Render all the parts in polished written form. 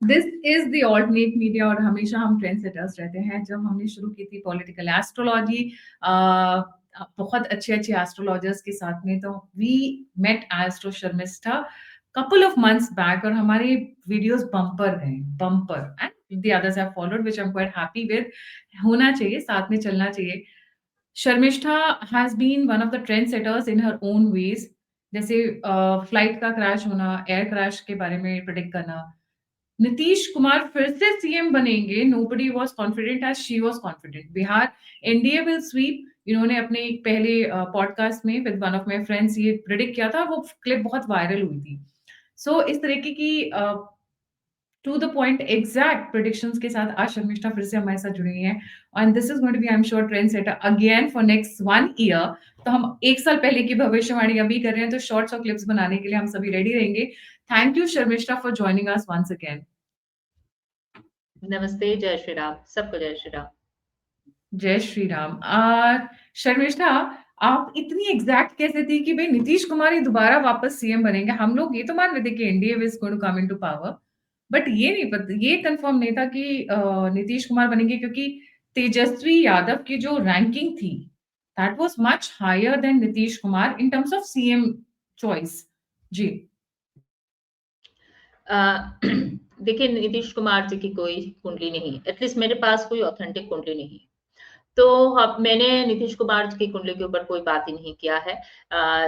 This is the alternate media और हमेशा हम ट्रेंड सेटर्स रहते हैं। जब हमने शुरू की थी पॉलिटिकल एस्ट्रोलॉजी बहुत अच्छे अच्छे एस्ट्रोलॉजर्स के साथ में, तो we met astro Sharmishtha couple of months back और हमारे वीडियोस बम्पर गए, bumper, and the others have followed which I am quite happy with. होना चाहिए, साथ में चलना चाहिए। Sharmishtha has been one of the trend setters in her own ways. जैसे फ्लाइट का क्रैश होना, एयर क्रैश के बारे में प्रेडिक्ट करना, नीतीश कुमार फिर से सीएम बनेंगे, nobody was confident as she was confident. Bihar NDA will sweep, इन्होंने अपने एक पहले पॉडकास्ट में with one of my friends ये प्रेडिक्ट किया था, वो क्लिप बहुत वायरल हुई थी। सो इस तरीके की to the point exact predictions के साथ आज शर्मिष्ठा फिर से हमारे साथ जुड़ी हैं, and this is going to be I am sure trend setter again for next 1 year. तो हम 1 साल पहले की भविष्यवाणी अभी कर रहे हैं, तो शॉर्ट्स और क्लिप्स बनाने के लिए हम सभी रेडी रहेंगे। Thank you Sharmishtha for joining us once again. नमस्ते, जय श्री राम, सबको जय श्री राम। जय श्री राम। शर्मिष्ठा, आप इतनी एग्जैक्ट कैसे थी कि भाई नीतीश कुमार ही दोबारा वापस सीएम बनेंगे? हम लोग ये तो मान रहे थे कि NDA is going to come into power, but ये नहीं पता, ये कंफर्म नहीं था कि नीतीश कुमार बनेंगे, क्योंकि तेजस्वी यादव की जो रैंकिंग थी that was much higher than Nitish Kumar in terms of CM choice. जी। देखिए, नीतीश कुमार जी की कोई कुंडली नहीं है, एटलीस्ट मेरे पास कोई ऑथेंटिक कुंडली नहीं है। तो मैंने नीतीश कुमार जी की कुंडली के ऊपर कोई बात ही नहीं किया है।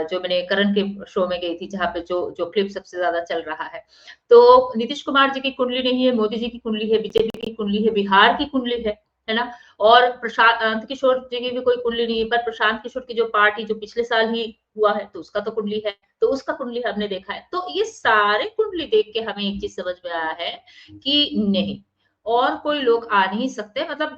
जो मैंने करण के शो में गई थी, जहाँ पे जो जो क्लिप सबसे ज्यादा चल रहा है, तो नीतीश कुमार जी की कुंडली नहीं है, मोदी जी की कुंडली है, बीजेपी की कुंडली है, बिहार की कुंडली है ना। और प्रशांत किशोर जी की भी कोई कुंडली नहीं है, पर प्रशांत किशोर की जो पार्टी जो पिछले साल ही हुआ है, तो उसका तो कुंडली है, तो उसका कुंडली हमने देखा है। तो ये सारे कुंडली देख के हमें एक चीज समझ में आया है कि नहीं, और कोई लोग आ नहीं सकते। मतलब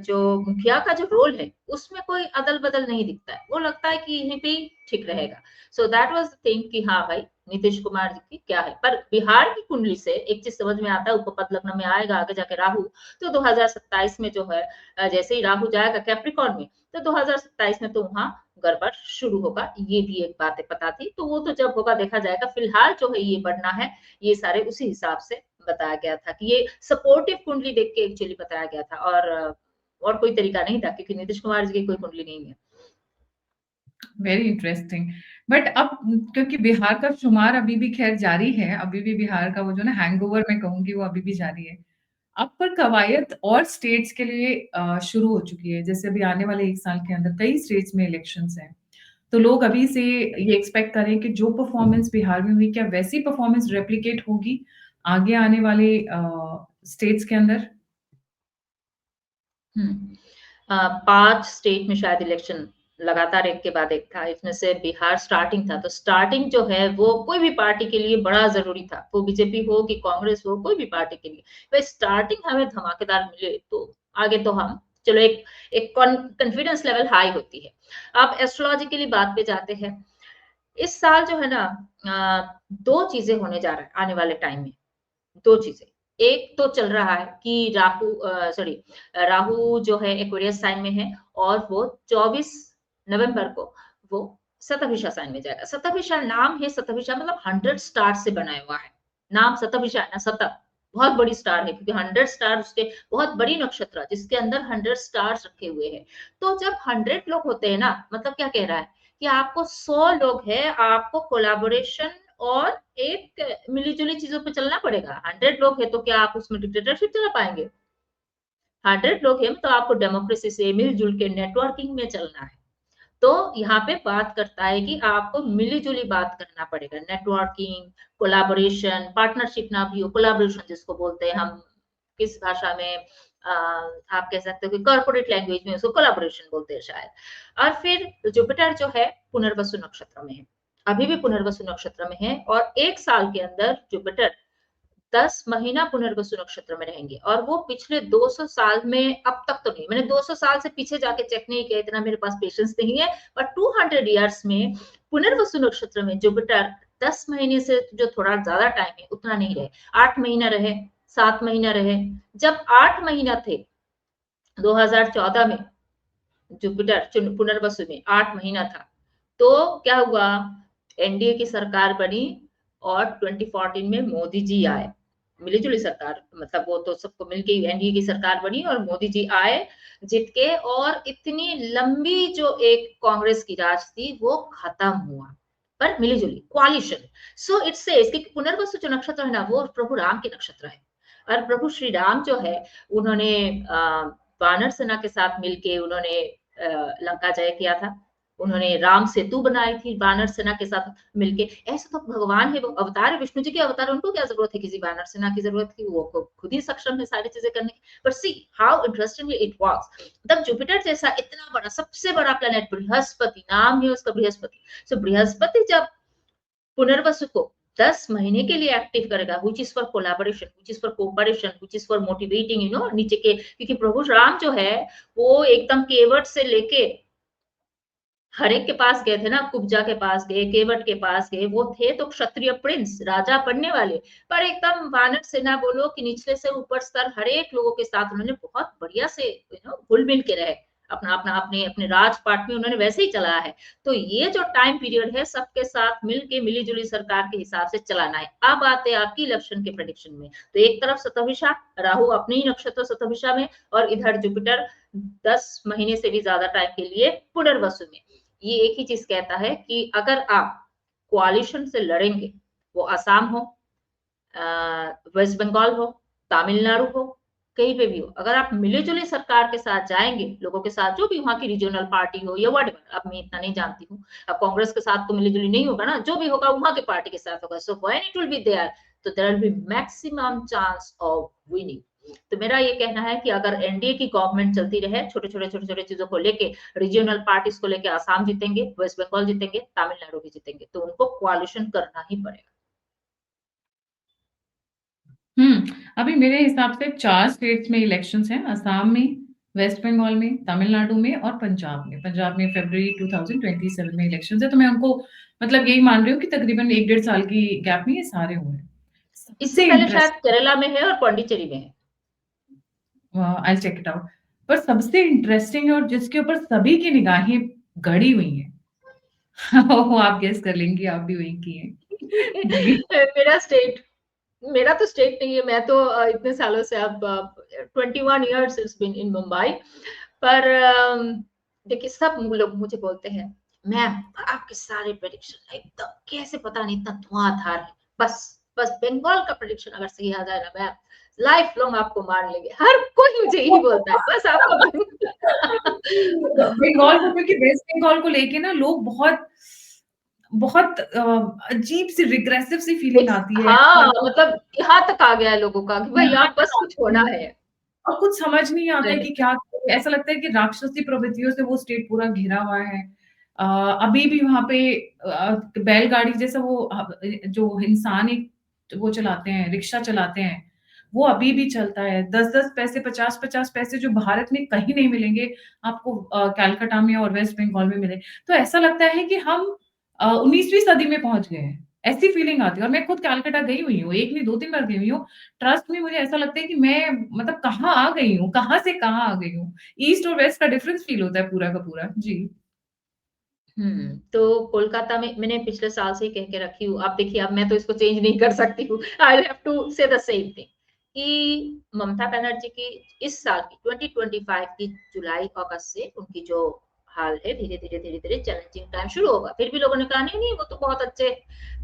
जो मुखिया का जो रोल है, उसमें कोई अदल बदल नहीं दिखता है, वो लगता है कि यहीं पे ठीक रहेगा। So that was the thing कि हाँ भाई, नीतीश कुमार जी की क्या है। पर बिहार की कुंडली से एक चीज समझ में आता है, उपपद लग्न में आएगा आगे जाके राहु, तो 2027 में जो है, जैसे ही राहु जाएगा कैप्रिकॉन में, तो 2027 में तो वहां गड़बड़ शुरू होगा। ये भी एक बात पता थी, तो वो तो जब होगा देखा जाएगा। फिलहाल जो है ये बढ़ना है, ये सारे उसी हिसाब से बताया गया था कि ये सपोर्टिव कुंडली देख के एक्चुअली बताया गया था, और कोई तरीका नहीं था, क्योंकि नीतीश कुमार जी की कोई कुंडली नहीं है। Very interesting. बट अब क्योंकि बिहार का शुमार अभी भी खैर जारी है, अभी भी बिहार का वो जो ना हैंगओवर मैं कहूंगी वो अभी भी जारी है। अब पर कवायद और स्टेट्स के लिए शुरू हो चुकी है। जैसे अभी आने वाले 1 साल के अंदर कई स्टेट्स में इलेक्शंस हैं, तो लोग अभी से ये एक्सपेक्ट करें कि जो परफॉर्मेंस बिहार में हुई, क्या वैसी परफॉर्मेंस रेप्लिकेट होगी आगे आने वाले स्टेट्स के अंदर? हम्म। 5 स्टेट में शायद इलेक्शन लगातार एक के बाद एक था, इसमें से बिहार स्टार्टिंग था। तो स्टार्टिंग जो है वो कोई भी पार्टी के लिए बड़ा जरूरी था, वो बीजेपी हो कि कांग्रेस हो, कोई भी पार्टी के लिए। तो स्टार्टिंग हमें धमाकेदार मिले तो आगे तो हम चलो एक एक कॉन्फिडेंस लेवल हाई होती है। अब एस्ट्रोलॉजी के लिए बात पे जाते हैं। इस साल जो है ना, 2 चीजें होने जा रहा है आने वाले टाइम में। 2 चीजें, एक तो चल रहा है कि राहु जो है एक्वेरियस साइन में है, और वो 24 नवंबर को वो शतभिषा साइन में जाएगा। शतभिषा नाम है, शतभिषा मतलब 100 स्टार से बनाया हुआ है। नाम शतभिषा है ना, शतक बहुत बड़ी स्टार है, क्योंकि 100 स्टार उसके बहुत बड़ी नक्षत्र जिसके अंदर 100 स्टार्स रखे हुए हैं। तो जब 100 लोग होते हैं ना, मतलब क्या कह रहा है कि आपको 100 लोग है, आपको कोलाबोरेशन और एक मिली-जुली चीजों पे चलना पड़ेगा। 100 लोग हैं तो क्या आप उसमें डिक्टेटरशिप चला पाएंगे? 100 लोग हैं तो आपको डेमोक्रेसी से मिलजुल के नेटवर्किंग में चलना है। तो यहाँ पे बात करता है कि आपको मिली-जुली बात करना पड़ेगा, नेटवर्किंग, कोलैबोरेशन, पार्टनरशिप ना भी हो, कोलैबोरेशन जिसको बोलते हैं हम किस भाषा में, आप कह सकते हो कि कॉर्पोरेट लैंग्वेज में उसको कोलैबोरेशन बोलते हैं शायद। और फिर जुपिटर जो है पुनर्वसु नक्षत्र में है, अभी भी पुनर्वसु नक्षत्र में है, और 1 साल के अंदर जुपिटर 10 महीना पुनर्वसु नक्षत्र में रहेंगे। और वो पिछले 200 साल में अब तक तो नहीं, मैंने 200 साल से पीछे जाके चेक नहीं किया, इतना मेरे पास पेशेंस नहीं है, पर 200 ईयर्स में पुनर्वसु नक्षत्र में जुपिटर 10 महीने से जो थोड़ा ज्यादा टाइम है उतना नहीं रहे, 8 महीना रहे, 7 महीना रहे। जब 8 महीना थे 2014 में, जुपिटर पुनर्वसु में 8 महीना था, तो क्या हुआ, एनडीए की सरकार बनी और 2014 में मोदी जी आए, मिली-जुली सरकार, मतलब वो तो सबको मिलके एनडीए की सरकार बनी और मोदी जी आए जीत के, और इतनी लंबी जो एक कांग्रेस की राज थी वो खत्म हुआ, पर मिली-जुली कोalition। सो इट सेज कि पुनर्वसु जो नक्षत्र है ना, वो प्रभु राम के नक्षत्र है, और प्रभु श्री राम जो है उन्होंने वानर सेना के साथ मिलके उन्होंने लंका जय किया था। उन्होंने राम सेतु बनाई थी वानर सेना के साथ मिलके। ऐसे तो भगवान है, वो अवतार है, विष्णु जी के अवतार, उनको क्या जरूरत है किसी वानर सेना की, जरूरत थी, वो खुद ही सक्षम है सारी चीजें करने की। But see how interestingly it works. तब जुपिटर जैसा इतना बड़ा, सबसे बड़ा प्लेनेट बृहस्पति, नाम है उसका बृहस्पति। सो बृहस्पति जब पुनर्वसु को 10 महीने के लिए एक्टिव करेगा, which is for collaboration, which is for cooperation, which is for motivating, नीचे के, क्योंकि प्रभु राम जो है वो एकदम केवट से लेके हर एक के पास गए थे ना, कुब्जा के पास गए, केवट के पास गए, वो थे तो क्षत्रिय प्रिंस, राजा बनने वाले, पर एकदम वानर सेना बोलो कि निचले से ऊपर स्तर हर एक लोगों के साथ उन्होंने बहुत बढ़िया से घुल मिल के रहे, अपना अपना अपने अपने राजपाट में उन्होंने वैसे ही चलाया है। तो ये जो टाइम पीरियड है सबके साथ मिलके मिली-जुली सरकार के हिसाब से चलाना है। अब आते हैं आपकी इलेक्शन के प्रेडिक्शन में। तो एक तरफ शतभिषा, राहु अपने ही नक्षत्र शतभिषा में, और इधर जुपिटर 10 महीने से भी ज्यादा टाइम के लिए पुनर्वसु में। ये एक ही चीज कहता है कि अगर आप कोalition से लड़ेंगे, वो असम हो, वेस्ट बंगाल हो, तमिलनाडु हो, कहीं पे भी हो, अगर आप मिली-जुली सरकार के साथ जाएंगे, लोगों के साथ, जो भी वहां की रीजनल पार्टी हो या व्हाटएवर, अब मैं इतना नहीं जानती हूँ, अब कांग्रेस के साथ तो मिली-जुली नहीं होगा ना, जो भी होगा वहां के पार्टी के साथ होगा। So when it will be there, तो there will be maximum chance of winning. तो मेरा ये कहना है कि अगर एनडीए की गवर्नमेंट चलती रहे, छोटे-छोटे चीजों को लेके, रीजनल पार्टीज को लेके, असम जीतेंगे, वेस्ट बंगाल जीतेंगे, तमिलनाडु भी जीतेंगे, तो उनको कोalition करना ही पड़ेगा। अभी मेरे हिसाब से 4 स्टेट्स में इलेक्शंस हैं, असम में, वेस्ट बंगाल में, तमिलनाडु में और पंजाब में। पंजाब में फ़रवरी 2027 में इलेक्शंस है, तो मैं उनको मतलब यही मान रही हूँ कि तकरीबन 1 डेढ़ साल की गैप में ये सारे हुए हैं। इससे सबसे पहले शायद इंटरेस्ट केरला में है और पौंडीचेरी में है। I will check it out. पर सबसे इंटरेस्टिंग और जिसके ऊपर सभी की निगाहें गड़ी हुई हैं, वो आप गेस कर लेंगी, आप भी वहीं की हैं। जी। मेरा स्टेट, मेरा तो स्टेट नहीं है, मैं तो इतने सालों से, अब 21 years it's been in Mumbai. पर देखिए सब लोग मुझे बोलते हैं, मैम आपके सारे प्रेडिक्शन एकदम कैसे, पता नहीं, इतना धुआंधार है, बस बस बंगाल का प्रेडिक्शन अगर सही आ जाए ना मैम, लाइफ लॉन्ग आपको मान लेंगे। हर कोई मुझे यही बोलता है, बस आपका बंगाल को, क्योंकि वेस्ट बंगाल को लेके ना लोग बहुत बहुत अजीब सी रिग्रेसिव सी फीलिंग आती है। हाँ, मतलब यहाँ तक आ गया है लोगों का कि भाई यहाँ यहाँ तक बस कुछ आती होना है है। और कुछ समझ नहीं आता है राइट। कि क्या करें। ऐसा लगता है कि राक्षसी प्रवृत्तियों से वो स्टेट पूरा घिरा हुआ है। अभी भी वहाँ पे बैलगाड़ी जैसा वो जो इंसान एक वो चलाते हैं, रिक्शा चलाते हैं, वो अभी भी चलता है। 10-10 पैसे, 50-50 पैसे जो भारत में कहीं नहीं मिलेंगे, आपको कलकत्ता में और वेस्ट बंगाल में मिले। तो ऐसा लगता है कि हम 19वीं सदी में पहुँच गए हैं। ऐसी फीलिंग आती है और मैं खुद कलकत्ता गई हुई हूँ, 1 नहीं 2-3 बार गई हुई हूँ। ट्रस्ट में मुझे ऐसा लगता है कि मैं मतलब कहाँ आ गई हूँ, कहाँ से कहाँ आ गई हूँ। ईस्ट और वेस्ट का डिफरेंस फ़ील होता है पूरा का पूरा। जी। तो कोलकाता में मैंने पिछले साल से ही कह के रखी हूँ। अब देखिए, अब मैं तो इसको चेंज नहीं कर सकती हूँ। आई हैव टू से द सेम थिंग कि ममता बनर्जी की इस साल की 2025 की जुलाई अगस्त से उनकी जो हाल है, धीरे-धीरे चैलेंजिंग टाइम शुरू होगा। फिर भी लोगों ने कहा नहीं, नहीं वो तो बहुत अच्छे,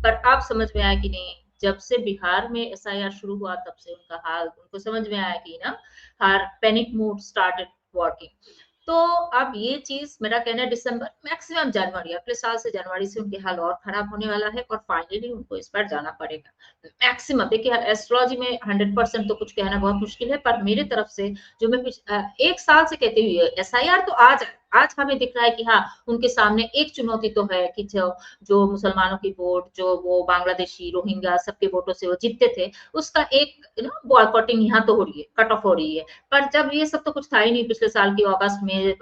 पर अब समझ में आया कि नहीं, जब से बिहार में एसआईआर शुरू हुआ तब से उनका हाल, उनको समझ में आया कि ना, हर पैनिक मोड स्टार्टेड वर्किंग। तो अब ये चीज, मेरा कहना है दिसंबर मैक्सिमम जनवरी, अगले साल से जनवरी से उनके हाल और खराब होने वाला है, और फाइनली उनको इस बार जाना पड़ेगा मैक्सिमम। देखिए एस्ट्रोलॉजी में 100% तो कुछ कहना बहुत मुश्किल है, पर मेरे तरफ से जो मैं एक साल से कहती हुई है, एसआईआर तो आज हमें दिख रहा है कि हाँ, उनके सामने एक चुनौती तो है कि जो मुसलमानों की वोट, जो वो बांग्लादेशी रोहिंग्या सबके वोटों से वो जीतते थे, उसका एक बॉयकॉटिंग यहाँ तो हो रही है, कट ऑफ हो रही है। पर जब ये सब तो कुछ था ही नहीं पिछले साल की अगस्त में,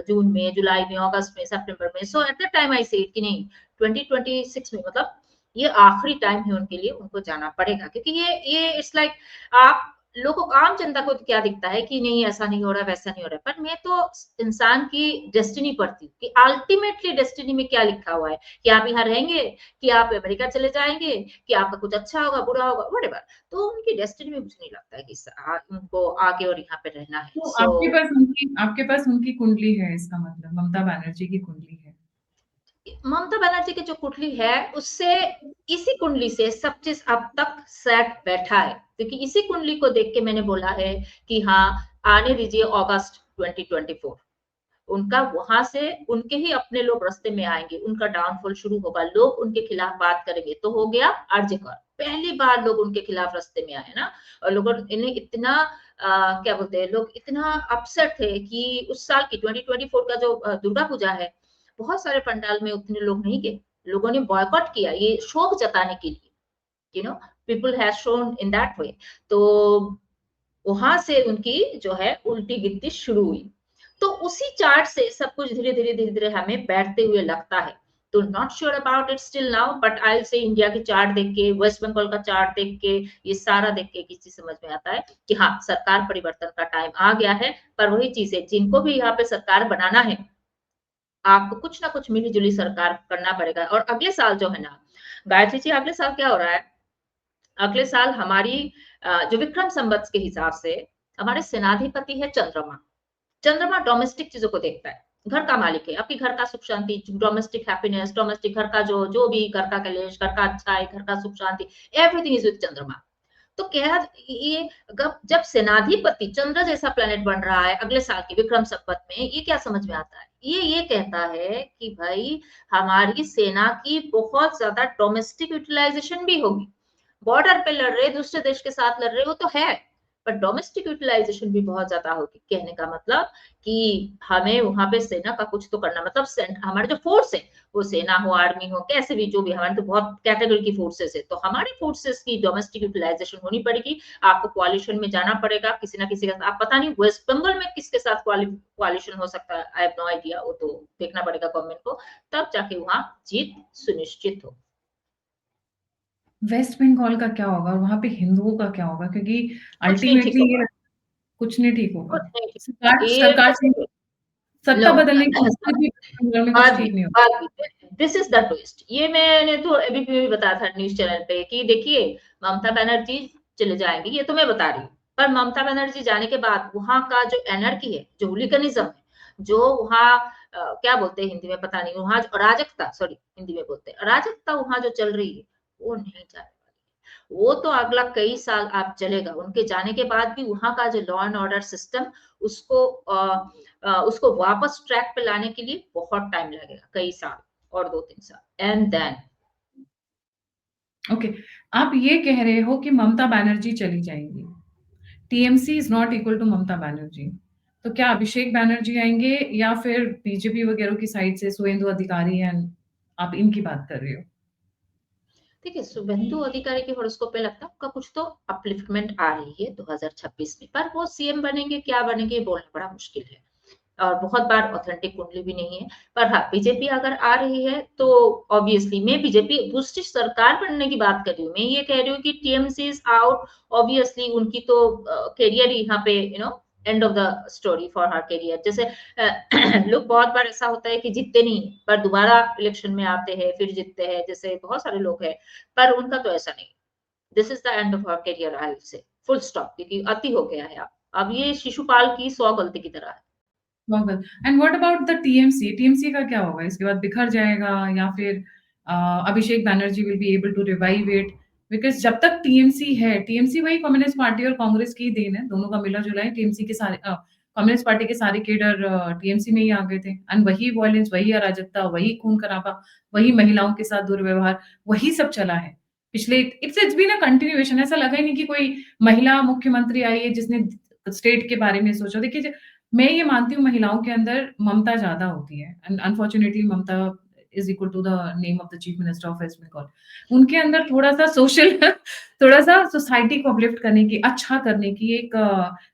जून में, जुलाई में, अगस्त में, सितंबर में। So at the time I said कि नहीं, 2026 में, मतलब ये आखिरी टाइम है उनके लिए, उनको जाना पड़ेगा, क्योंकि ये इट्स लाइक आप लोगों को, आम जनता को क्या दिखता है कि नहीं ऐसा नहीं हो रहा, वैसा नहीं हो रहा है। पर मैं तो इंसान की डेस्टिनी पढ़ती हूँ कि अल्टीमेटली डेस्टिनी में क्या लिखा हुआ है, कि आप यहाँ रहेंगे, कि आप अमेरिका चले जाएंगे, कि आपका कुछ अच्छा होगा, बुरा होगा, व्हाटएवर। तो उनकी डेस्टिनी में मुझे नहीं लगता है कि उनको आगे और यहाँ पे रहना है। तो सो आपके पास उनकी कुंडली है, इसका मतलब ममता बनर्जी की कुंडली है। ममता बनर्जी की जो कुंडली है उससे, इसी कुंडली से सब चीज अब तक सेट बैठा है, क्योंकि इसी कुंडली को देख के मैंने बोला है कि हाँ, आने दीजिए अगस्त 2024, उनका वहां से उनके ही अपने लोग रास्ते में आएंगे, उनका डाउनफॉल शुरू होगा, लोग उनके खिलाफ बात करेंगे। तो हो गया आरजेकर, पहली बार लोग उनके खिलाफ रास्ते में आए ना। और लोगों इन्हें इतना क्या बोलते हैं, लोग इतना अपसेट थे कि उस साल की 2024 का जो दुर्गा पूजा है, बहुत सारे पंडाल में उतने लोग नहीं गए, लोगों ने बॉयकॉट किया, ये शोक जताने के लिए, you know, people have shown in that way. तो वहां से उनकी जो है उल्टी गिनती शुरू हुई। तो उसी चार्ट से सब कुछ धीरे धीरे धीरे धीरे हमें बैठते हुए लगता है। तो not sure about it still now, but I से इंडिया की चार्ट देख के, वेस्ट बंगाल का चार्ट देख के, ये सारा देख के किसी समझ में आता है कि हाँ, सरकार परिवर्तन का टाइम आ गया है। पर वही चीज है, जिनको भी यहाँ पे सरकार बनाना है, आपको कुछ ना कुछ मिली जुली सरकार करना पड़ेगा। और अगले साल जो है ना, गायत्री जी, अगले साल क्या हो रहा है, अगले साल हमारी जो विक्रम संवत के हिसाब से हमारे सेनाधिपति है चंद्रमा। चंद्रमा डोमेस्टिक चीजों को देखता है, घर का मालिक है, आपकी घर का सुख शांति, डोमेस्टिक हैप्पीनेस, डोमेस्टिक घर का जो भी घर का कलेश, घर का अच्छाई, घर का सुख शांति, एवरीथिंग इज विद चंद्रमा। तो क्या ये, जब सेनाधिपति चंद्र जैसा प्लेनेट बन रहा है अगले साल की विक्रम संवत में, ये क्या समझ में आता है, ये कहता है कि भाई, हमारी सेना की बहुत ज्यादा डोमेस्टिक यूटिलाइजेशन भी होगी। बॉर्डर पे लड़ रहे, दूसरे देश के साथ लड़ रहे, वो तो है, पर डोमेस्टिक यूटिलाइजेशन भी बहुत ज्यादा होगी। कहने का मतलब कि हमें वहां पे सेना का कुछ तो करना, मतलब हमारे जो फोर्स है, वो सेना हो, आर्मी हो, कैसे भी, जो भी, हमारे तो बहुत कैटेगरी की फोर्सेस है, तो हमारी फोर्सेस की डोमेस्टिक यूटिलाइजेशन होनी पड़ेगी। आपको कोalition में जाना पड़ेगा किसी ना किसी के साथ। आप पता नहीं वेस्ट बंगाल में किसके साथ कोalition हो सकता है, आई हैव नो आइडिया, वो तो देखना पड़ेगा गवर्नमेंट को, तब जाके वहां जीत सुनिश्चित हो। वेस्ट बंगाल का क्या होगा और वहां पे हिंदुओं का क्या होगा, क्योंकि कुछ नहीं ठीक अल्टीमेटली होगा, ये कुछ नहीं ठीक होगा। कुछ नहीं ठीक सरकार होगा। ये सरकार से नो, सत्ता बदलने के बाद भी बंगाल में कुछ ठीक नहीं होगा। This is the twist. ये मैंने तो अभी भी बताया था न्यूज चैनल पे कि देखिए, ममता बनर्जी चले जाएंगी, ये तो मैं बता रही हूँ, पर ममता बनर्जी जाने के बाद वहां का जो एनर्की है, जो हुलिगनिज्म है, जो वहाँ क्या बोलते हैं हिंदी में पता नहीं, वहां अराजकता, सॉरी हिंदी में बोलते हैं अराजकता, वहां जो चल रही है, वो नहीं जाने वाली। वो तो अगला कई साल आप चलेगा, उनके जाने के बाद भी वहां का जो लॉ एंड ऑर्डर सिस्टम, उसको उसको वापस ट्रैक पे लाने के लिए बहुत टाइम लगेगा, कई साल, और 2-3 साल, एंड देन। ओके, आप ये कह रहे हो कि ममता बनर्जी चली जाएंगी, TMC is not equal to Mamata Banerjee, तो क्या अभिषेक बनर्जी आएंगे या फिर बीजेपी वगैरह की साइड से सुवेंदु अधिकारी, एंड आप इनकी बात कर रहे हो? देखिए, शुभेंदु अधिकारी के हॉरोस्कोप पे लगता है उनका कुछ तो अपलिफ्टमेंट आ रही है 2026 में, पर वो सीएम बनेंगे क्या बनेंगे बोलना बड़ा मुश्किल है, और बहुत बार ऑथेंटिक कुंडली भी नहीं है। पर हाँ, बीजेपी अगर आ रही है तो ऑब्वियसली मैं बीजेपी दूसरी सरकार बनने की बात कर रही हूँ, मैं ये कह रही हूँ कि टीएमसी इज आउट, ऑब्वियसली उनकी तो करियर ही यहाँ पे, end of the story for her career. जैसे लोग बहुत बार ऐसा होता है कि जीतते नहीं पर दोबारा इलेक्शन में आते हैं, फिर जीतते हैं, जैसे बहुत सारे लोग हैं, पर उनका तो ऐसा नहीं। This is the end of her career, I will से फुल स्टॉप, क्योंकि अति हो गया है अब ये शिशुपाल की 100 गलती की तरह है। गॉगल। And what about the TMC? TMC का क्या होगा? इसके बाद बिखर जाएगा या फिर Abhishek Banerjee will be able to revive it? Because जब तक टीएमसी है, टीएमसी वही कम्युनिस्ट पार्टी और कांग्रेस की ही देन है, दोनों का मिला-जुला है। टीएमसी के सारे कम्युनिस्ट पार्टी के सारे कैडर टीएमसी में ही आ गए थे, एंड वही वायलेंस, वही अराजकता, वही खून-खराबा, वही महिलाओं के साथ दुर्व्यवहार, वही सब चला है। पिछले इट्स बीन अ कंटिन्यूएशन। ऐसा लगा ही नहीं कि कोई महिला मुख्यमंत्री आई है जिसने स्टेट के बारे में सोचा। देखिए, मैं ये मानती हूँ महिलाओं के अंदर ममता ज़्यादा होती है, and unfortunately Mamata is equal to the name of the chief minister of West Bengal. उनके अंदर थोड़ा-सा सोशल थोड़ा-सा सोसाइटी को अपलिफ्ट करने की, अच्छा करने की एक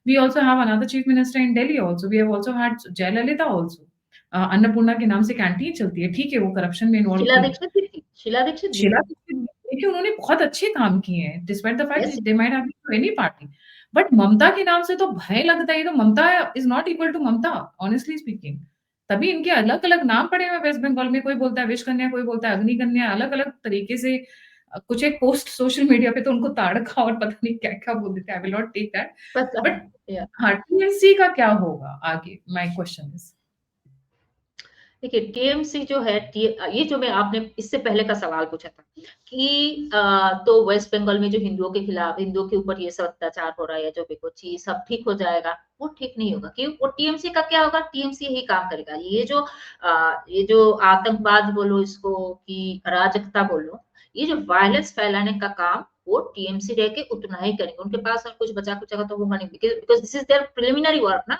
we also have another chief minister in Delhi also, we have also had Jayalalithaa also. Annapurna के नाम से कैंटीन चलती है, ठीक है, वो करप्शन में इन्वॉल्व शीला थी। दीक्षित भी थी, शीला दीक्षित भी शीला थी। दीक्षित, देखिए उन्होंने बहुत अच्छे काम किए हैं, despite the fact yes, they might have been to any party. But Mamata के नाम से तो भय लगता है, तो Mamata is not equal to Mamata, honestly speaking. तभी इनके अलग अलग नाम पड़े हुए वेस्ट बंगाल में, कोई बोलता है विष कन्या, कोई बोलता है अग्नि कन्या, अलग अलग तरीके से। कुछ एक पोस्ट सोशल मीडिया पे तो उनको ताड़का और पता नहीं क्या क्या बोल देते हैं, I will not take that. पता बट है या हाँ, टीएमसी का क्या होगा आगे, माय क्वेश्चन इज। देखिए टीएमसी जो है ये जो मैं आपने इससे पहले का सवाल पूछा था कि तो वेस्ट बंगाल में जो हिंदुओं के खिलाफ, हिंदुओं के ऊपर ये सब अत्याचार हो रहा है या जो भी कुछ ये सब ठीक हो जाएगा, वो ठीक नहीं होगा। कि वो टीएमसी का क्या होगा, टीएमसी यही काम करेगा। ये जो आतंकवाद बोलो इसको कि अराजकता बोलो, ये जो वायलेंस फैलाने का काम वो टीएमसी रह के उतना ही करेंगे। उनके पास और कुछ बचा कुचा तो होगा नहीं, because this is their preliminary work ना।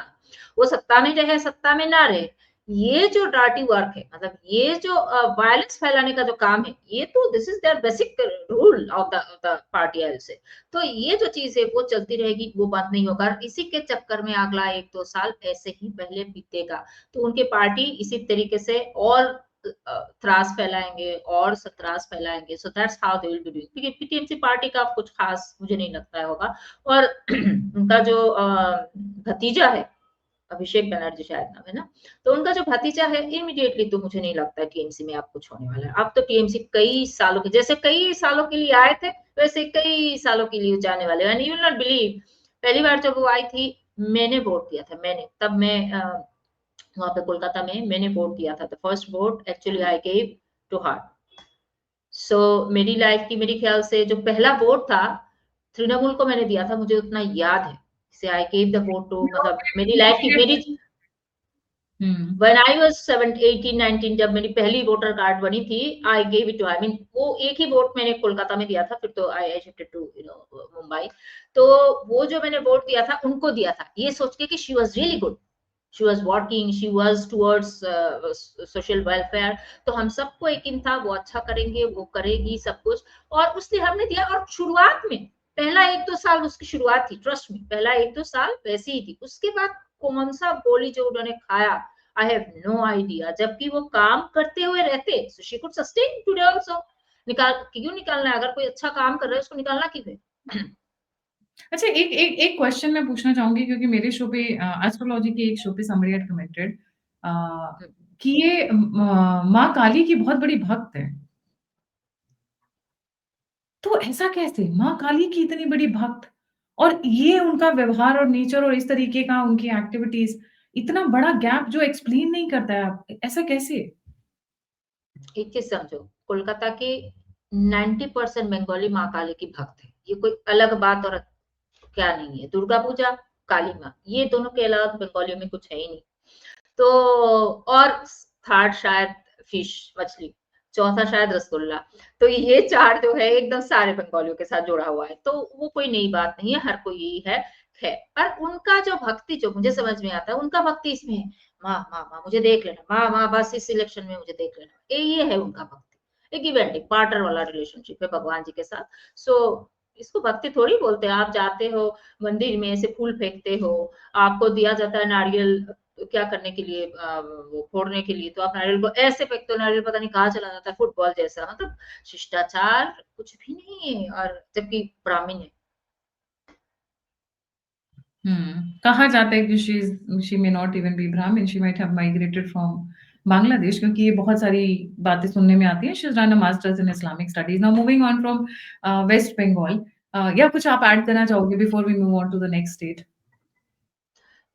वो सत्ता में रहे सत्ता में ना रहे, ये जो डार्टी वर्क है, मतलब ये जो वायलेंस फैलाने का जो काम है, ये तो this is their basic rule of the party I say. तो ये जो चीज है वो चलती रहेगी, वो बंद नहीं होगा। और इसी के चक्कर में अगला 1-2 साल ऐसे ही पहले बीतेगा। तो उनकी पार्टी इसी तरीके से और त्रास फैलाएंगे और सत्रास फैलाएंगे। So that's how they will be doing. क्योंकि पीटीएमसी पार्टी का कुछ खास मुझे नहीं लगता है होगा। और उनका जो भतीजा है, अभिषेक बनर्जी शायद नाम है ना, तो उनका जो भतीजा है, इमीडिएटली तो मुझे नहीं लगता है टीएमसी में अब कुछ होने वाला है। अब तो टीएमसी कई सालों के, जैसे कई सालों के लिए आए थे वैसे कई सालों के लिए जाने वाले। And you will not believe, पहली बार जब वो आई थी मैंने वोट दिया था। मैंने तब मैं वहां पे कोलकाता में मैंने वोट दिया था। The first vote actually I gave to her. So मेरी लाइफ की, मेरे ख्याल से जो पहला वोट था तृणमूल को मैंने दिया था, मुझे उतना याद है। से I gave the vote to, मतलब मेरी लाइफ की मेरी हम्म। When I was 17, 18, 19, जब मेरी पहली वोटर कार्ड बनी थी, I gave it to, I mean वो एक ही वोट मैंने कोलकाता में दिया था, फिर तो आई शिफ्टेड टू मुंबई। तो वो जो मैंने वोट दिया था उनको दिया था, ये सोच के कि she was really good, she was working, she was towards social welfare. तो हम सबको यकीन था वो अच्छा करेंगे, वो करेगी सब कुछ, और उसने हमने दिया। और शुरुआत में पहला 1-2 साल उसकी शुरुआत थी, ट्रस्ट में पहला 1-2 साल वैसी ही थी। उसके बाद कौन सा गोली जो उन्होंने खाया, आई हैव नो आइडिया। जबकि वो काम करते हुए रहते, so she could sustain today also. निकाल क्यों निकालना है, अगर कोई अच्छा काम कर रहा है उसको निकालना क्यों है? अच्छा, एक एक एक क्वेश्चन मैं पूछना चाहूँगी, क्योंकि मेरे शो पे एस्ट्रोलॉजी के एक शो पे समरी एट कमेंटेड अ, कि ये माँ काली की बहुत बड़ी भक्त है। तो ऐसा कैसे? माँ काली की इतनी बड़ी भक्त, और ये उनका व्यवहार और नेचर और इस तरीके का उनकी एक्टिविटीज़, इतना बड़ा गैप जो एक्सप्लेन नहीं करता है, आप ऐसा कैसे? एक चीज समझो, कोलकाता के 90% बंगाली माँ काली की भक्त है। ये कोई अलग बात और क्या नहीं है। दुर्गा पूजा, काली माँ, ये दोनों के अलावा तो बंगालियों में कुछ है ही नहीं। तो और थर्ड शायद फिश, मछली, चौथा शायद रसगुल्ला। तो ये चार जो है एकदम सारे बंगालियों के साथ जुड़ा हुआ है, तो वो कोई नई बात नहीं है, हर कोई यही है। पर उनका जो भक्ति जो मुझे समझ में आता है, उनका भक्ति इसमें है, माँ माँ माँ मुझे देख लेना, माँ माँ बस इस इलेक्शन में मुझे देख लेना, ये है उनका भक्ति। एक गिव एंड टेक पार्टनर वाला रिलेशनशिप है भगवान जी के साथ। सो इसको भक्ति थोड़ी बोलते हैं। आप जाते हो मंदिर में ऐसे फूल फेंकते हो, आपको दिया जाता है नारियल, तो क्या करने के लिए, वो फोड़ने के लिए, तो आप नारियल को ऐसे फेंकते हो, नारियल पता नहीं कहाँ चला जाता है, फुटबॉल जैसा। मतलब शिष्टाचार कुछ भी नहीं है, और जबकि ब्राह्मण है। कहा जाता है कि she may not even be Brahmin, she might have migrated from Bangladesh, क्योंकि ये बहुत सारी बातें सुनने में आती हैं। She is done a masters in Islamic studies. Now moving on from West Bengal, या कुछ आप ऐड करना चाहोगे before we move on to the next state?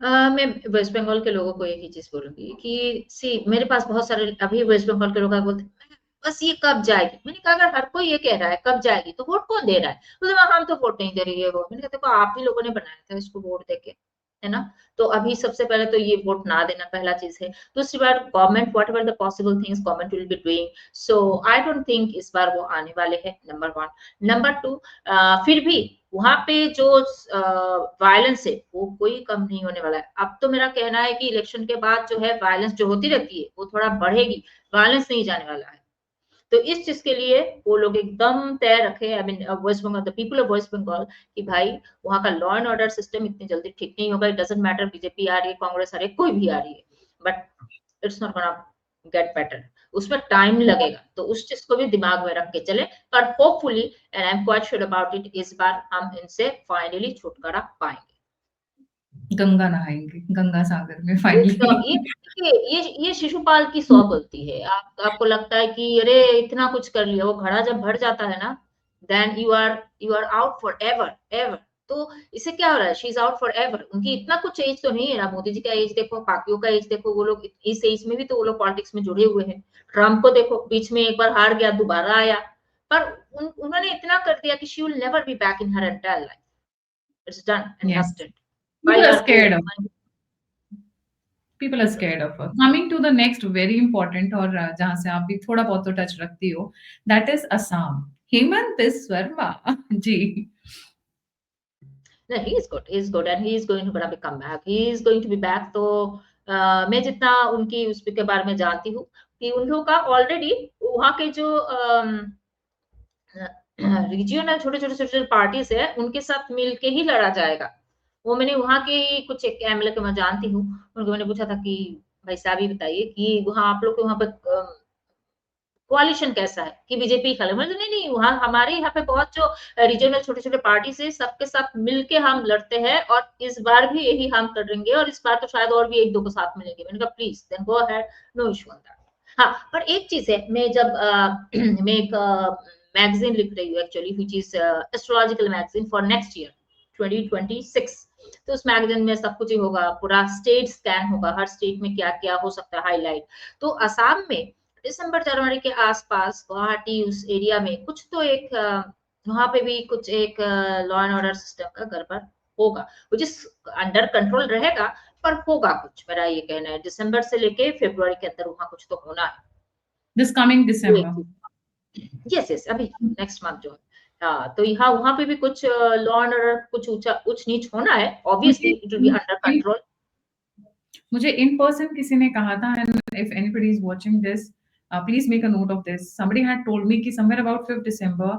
मैं वेस्ट बंगाल के लोगों को एक ही चीज बोलूंगी कि सी, मेरे पास बहुत सारे अभी वेस्ट बंगाल के लोग बोलते हैं बस ये कब जाएगी। मैंने कहा अगर हर कोई ये कह रहा है कब जाएगी तो वोट कौन दे रहा है? बोले हम तो वोट नहीं दे रही है वो। मैंने कहा देखो आप ही लोगों ने बनाया था इसको वोट देके, है ना? तो अभी सबसे पहले तो ये वोट ना देना पहला चीज है। दूसरी बात, government what ever the possible things government will be doing, so I don't think इस बार वो आने वाले हैं, नंबर 1। नंबर 2, फिर भी वहां पे जो वायलेंस है वो कोई कम नहीं होने वाला है। अब तो मेरा कहना है कि इलेक्शन के बाद जो है वायलेंस जो होती रहती है वो थोड़ा बढ़ेगी, वायलेंस नहीं जाने वाला है। तो इस चीज के लिए वो लोग एकदम तय रखे, I mean West Bengal, the people of West Bengal, कि भाई वहां का लॉ एंड ऑर्डर सिस्टम इतनी जल्दी ठीक नहीं होगा। इट डजंट मैटर बीजेपी आ रही है, कांग्रेस आ रही है, कोई भी आ रही है, but it's not gonna get better. उसमें टाइम लगेगा, तो उस चीज को भी दिमाग में रख के चले। पर hopefully and I am quite sure about it, इस बार हम इनसे फाइनली छुटकारा पाएंगे। गंगा नहाएंगे गंगा सागर में एकदम, फाइनली। ये देखिए, ये शिशुपाल की 100 गलती है। आपको लगता है कि अरे इतना कुछ कर लिया, वो घड़ा जब भर जाता है ना, then you are out forever ever. तो इससे क्या हो रहा है, she is out forever. उनकी इतना कुछ एज तो नहीं है ना, मोदी जी का एज देखो, बाकियों का एज देखो, वो लोग इस एज में भी तो वो लोग पॉलिटिक्स में जुड़े हुए हैं। ट्रम्प को देखो, बीच में एक बार हार गया, दोबारा आया, पर उन्होंने इतना कर दिया कि she will never be back in her entire life. It's done and yes, dusted people by are her scared of, own. People are scared of. Coming to the next very important, और जहां से आप भी थोड़ा बहुत तो touch रखती हो, that is Assam, Himanta Biswa Sarma ji. No, he is good, and he is going to gonna become back. He is going to be back. तो मैं जितना उनकी उस के बारे में जानती हूँ कि उन लोगों का ऑलरेडी वहाँ के जो रीजियनल छोटे-छोटे पार्टीज है, उनके साथ मिलके ही लड़ा जाएगा। वो मैंने वहाँ के कुछ एक एमएलए को मैं जानती हूँ, उनको मैंने पूछा था कि भाई साहब ये बताइए कि वहाँ आप लोग के वहाँ पे कोalition कैसा है कि बीजेपी खा ले? बोले नहीं, नहीं, वहाँ हमारे यहाँ पे बहुत जो रीजनल छोटे-छोटे पार्टीज़ है, सबके साथ मिलके हम लड़ते हैं और इस बार भी यही हम करेंगे और इस बार तो शायद और भी 1-2 को साथ मिलेंगे। मैंने कहा please then go ahead, no issue on that. हाँ, पर एक चीज़ है, मैं जब मैं एक मैगज़ीन लिख रही हूँ actually, which is astrological magazine for next year 2026। तो उस मैगज़ीन में सब कुछ ही होगा, पूरा स्टेट स्कैन होगा, हर स्टेट में क्या-क्या हो सकता है हाइलाइट। तो असम में दिसंबर जनवरी के आसपास गुवाहाटी उस एरिया में कुछ तो एक वहां पे भी कुछ एक लॉ एंड ऑर्डर सिस्टम का गड़बड़ होगा, which is अंडर कंट्रोल रहेगा, पर होगा कुछ। मेरा ये कहना है दिसंबर से लेके फरवरी के अंदर वहां कुछ तो होना है। दिस कमिंग वो एक दिसंबर। चीज, यस यस, अभी नेक्स्ट मंथ जो है। हाँ, तो यहाँ वहां पे भी कुछ लॉ एंड ऑर्डर कुछ ऊंचा उच्च नीच होना है, ऑब्वियसली मुझे it will be under control. मुझे इन पर्सन किसी ने कहा था, and if anybody is watching this, please make a note of this, somebody had told me कि समवेयर अबाउट 5 दिसंबर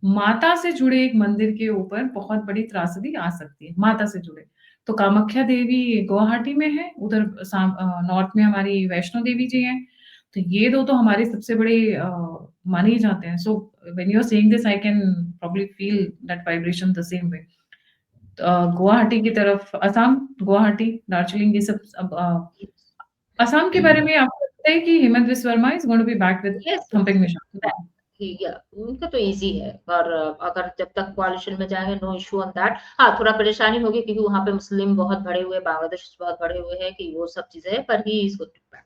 माता से जुड़े एक मंदिर के ऊपर बहुत बड़ी त्रासदी आ सकती है, माता से जुड़े। तो कामाख्या देवी गुवाहाटी में है, उधर नॉर्थ में हमारी वैष्णो देवी जी हैं। तो ये दो तो हमारे सबसे बड़े माने ही जाते हैं। So when you are saying this, I can probably feel that vibration the same way. Guwahati की तरफ, असम, गुवाहाटी, दार्जिलिंग, ये सब असम के बारे में आपको लगता है कि Himanta Biswa Sarma is going to be back with yes thumping निशान? या उनका तो इजी है, पर अगर जब तक कोalition में जाएंगे, नो इशू ऑन दैट। हाँ, थोड़ा परेशानी होगी क्योंकि वहां पे मुस्लिम बहुत भरे हुए, बांग्लादेश बहुत भरे हुए हैं, कि वो सब चीजें है, पर he is good to back.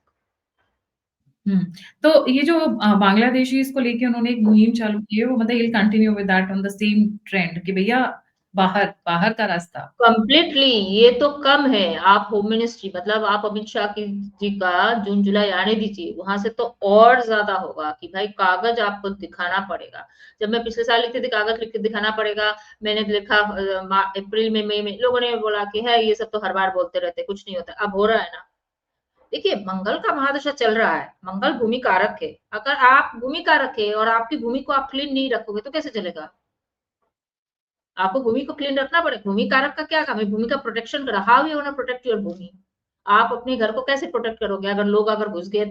हुँ। तो ये जो बांग्लादेशीज़ को लेके उन्होंने एक मुहिम चालू की है, वो मतलब he will continue with that on the same trend कि भैया बाहर बाहर का रास्ता। कंप्लीटली, ये तो कम है। आप होम मिनिस्ट्री, मतलब आप अमित शाह की जी का जून जुलाई आने दीजिए, वहां से तो और ज्यादा होगा कि भाई कागज आपको दिखाना पड़ेगा। जब मैं पिछले साल लिखती थी कागज लिख के दिखाना पड़ेगा, मैंने लिखा अप्रैल में, मई में, लोगों ने बोला कि है ये सब तो हर बार बोलते रहते, कुछ नहीं होता। अब हो रहा है ना। देखिए, मंगल का महादशा चल रहा है, मंगल भूमि कारक है। अगर आप भूमि कारक है और आपकी भूमि को आप क्लीन नहीं रखोगे तो कैसे चलेगा? आपको भूमि को क्लीन रखना पड़ेगा। भूमि कारक का क्या काम है? भूमि का प्रोटेक्शन करा। How you gonna protect your bhumi? आप अपने घर को कैसे प्रोटेक्ट करोगे अगर लोग अगर घुस गए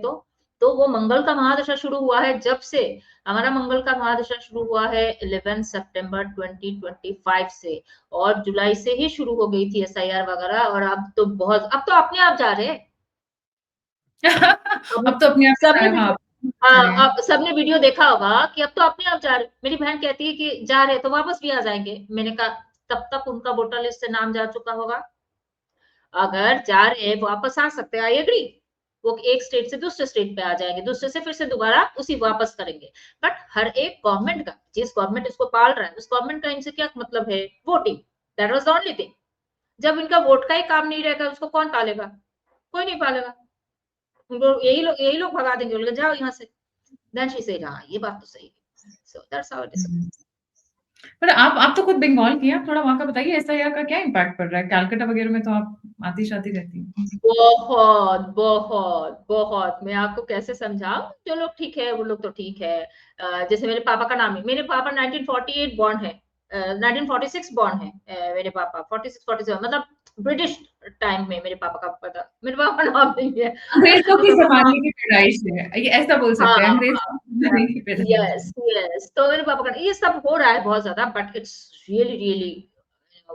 तो वो मंगल का महादशा शुरू हुआ है जब से। हमारा मंगल का महादशा शुरू हुआ है 11 सितंबर 2025 से, और जुलाई से ही शुरू हो गई थी एसआईआर वगैरह, और अब तो अपने आप जा रहे हैं। अब अब तो अपने आप सबने हाँ, वीडियो, हाँ, अब सबने वीडियो देखा होगा कि अब तो अपने आप जा रहे। मेरी बहन कहती है कि जा रहे तो वापस भी आ जाएंगे। मैंने कहा तब तक उनका वोटर लिस्ट से नाम जा चुका होगा। अगर जा रहे हैं वापस आ सकते हैं, आई एग्री। वो एक स्टेट से दूसरे स्टेट पे आ जाएंगे, दूसरे से फिर से दोबारा उसी वापस करेंगे। बट हर एक गवर्नमेंट का, जिस गवर्नमेंट इसको पाल रहा है, उस गवर्नमेंट का इनसे क्या मतलब है? Voting. That was the only thing. जब इनका वोट का ही काम नहीं रहेगा, उसको कौन पालेगा? कोई नहीं पालेगा। उनको यही लोग भगा देंगे, बोलेंगे जाओ यहाँ से। देन शी सेड हाँ, ये बात तो सही है। So that's how it is. हुँ। पर आप तो खुद बंगाल की हैं, थोड़ा वहाँ का बताइए एसआईआर का क्या इम्पैक्ट पड़ रहा है? कलकत्ता वगैरह में तो आप आती-जाती रहती हैं। बहुत, बहुत, बहुत, मैं आपको कैसे समझाऊँ? जो लोग ठीक है, वो लोग तो ठीक है। जैसे मेरे पापा का नाम है, मेरे पापा 1948 बॉर्न है, 1946 बॉर्न है, मेरे पापा 46-47, मतलब ब्रिटिश टाइम में मेरे पापा का पता, मेरे पापा नाम नहीं है। अंग्रेजों के हाँ, ज़माने की पैदाइश है, ये ऐसा बोल हाँ, सकते हैं, अंग्रेजों हाँ। के ज़माने की पैदाइश है। Yes, yes. तो मेरे पापा का ये सब हो रहा है बहुत ज़्यादा, but it's really really